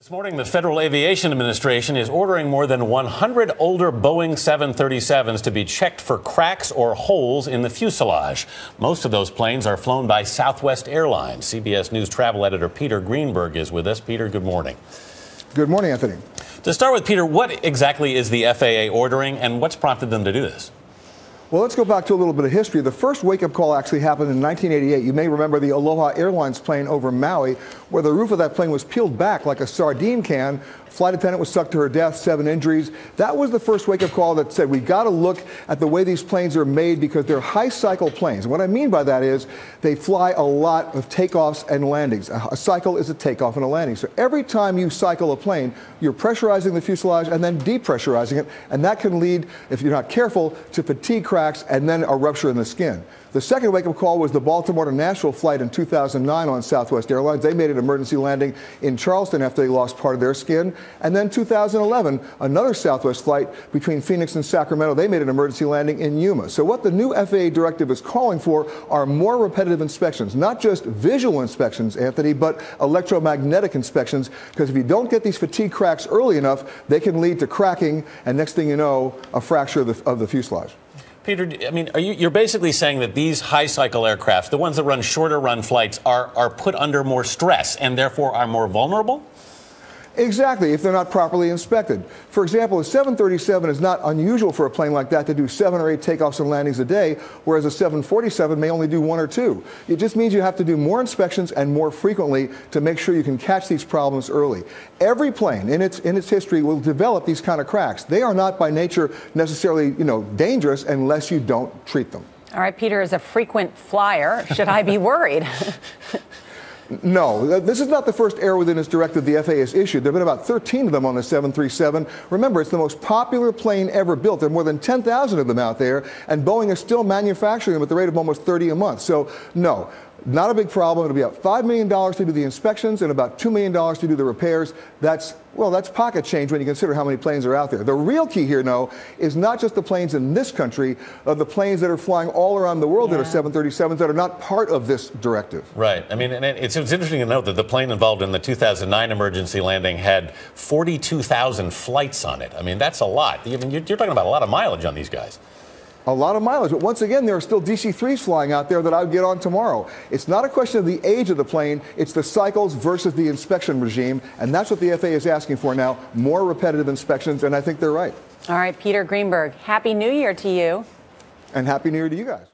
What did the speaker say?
This morning, the Federal Aviation Administration is ordering more than 100 older Boeing 737s to be checked for cracks or holes in the fuselage. Most of those planes are flown by Southwest Airlines. CBS News travel editor Peter Greenberg is with us. Peter, good morning. Good morning, Anthony. To start with, Peter, what exactly is the FAA ordering and what's prompted them to do this? Well, let's go back to a little bit of history. The first wake-up call actually happened in 1988. You may remember the Aloha Airlines plane over Maui, where the roof of that plane was peeled back like a sardine can. Flight attendant was sucked to her death, 7 injuries. That was the first wake-up call that said, we've got to look at the way these planes are made because they're high-cycle planes. And what I mean by that is they fly a lot of takeoffs and landings. A cycle is a takeoff and a landing. So every time you cycle a plane, you're pressurizing the fuselage and then depressurizing it. And that can lead, if you're not careful, to fatigue cracks and then a rupture in the skin. The second wake-up call was the Baltimore to Nashville flight in 2009 on Southwest Airlines. They made an emergency landing in Charleston after they lost part of their skin. And then 2011, another Southwest flight between Phoenix and Sacramento, they made an emergency landing in Yuma. So what the new FAA directive is calling for are more repetitive inspections, not just visual inspections, Anthony, but electromagnetic inspections, because if you don't get these fatigue cracks early enough, they can lead to cracking, and next thing you know, a fracture of the fuselage. Peter, I mean, you're basically saying that these high-cycle aircraft, the ones that run shorter-run flights, are put under more stress and therefore are more vulnerable? Exactly, if they're not properly inspected. For example, a 737 is not unusual for a plane like that to do 7 or 8 takeoffs and landings a day, whereas a 747 may only do 1 or 2. It just means you have to do more inspections and more frequently to make sure you can catch these problems early. Every plane in its history will develop these kind of cracks. They are not by nature necessarily, dangerous unless you don't treat them. All right, Peter, as a frequent flyer, should I be worried? No, this is not the first airworthiness directive the FAA has issued. There have been about 13 of them on the 737. Remember, it's the most popular plane ever built. There are more than 10,000 of them out there, and Boeing is still manufacturing them at the rate of almost 30 a month. So, no, not a big problem. It'll be about $5 million to do the inspections and about $2 million to do the repairs. That's pocket change when you consider how many planes are out there. The real key here, though, is not just the planes in this country, the planes that are flying all around the world that are 737s that are not part of this directive. Right. I mean, and it's interesting to note that the plane involved in the 2009 emergency landing had 42,000 flights on it. I mean, that's a lot. You're talking about a lot of mileage on these guys. A lot of mileage, but once again, there are still DC-3s flying out there that I would get on tomorrow. It's not a question of the age of the plane, it's the cycles versus the inspection regime, and that's what the FAA is asking for now, more repetitive inspections, and I think they're right. All right, Peter Greenberg, Happy New Year to you. And Happy New Year to you guys.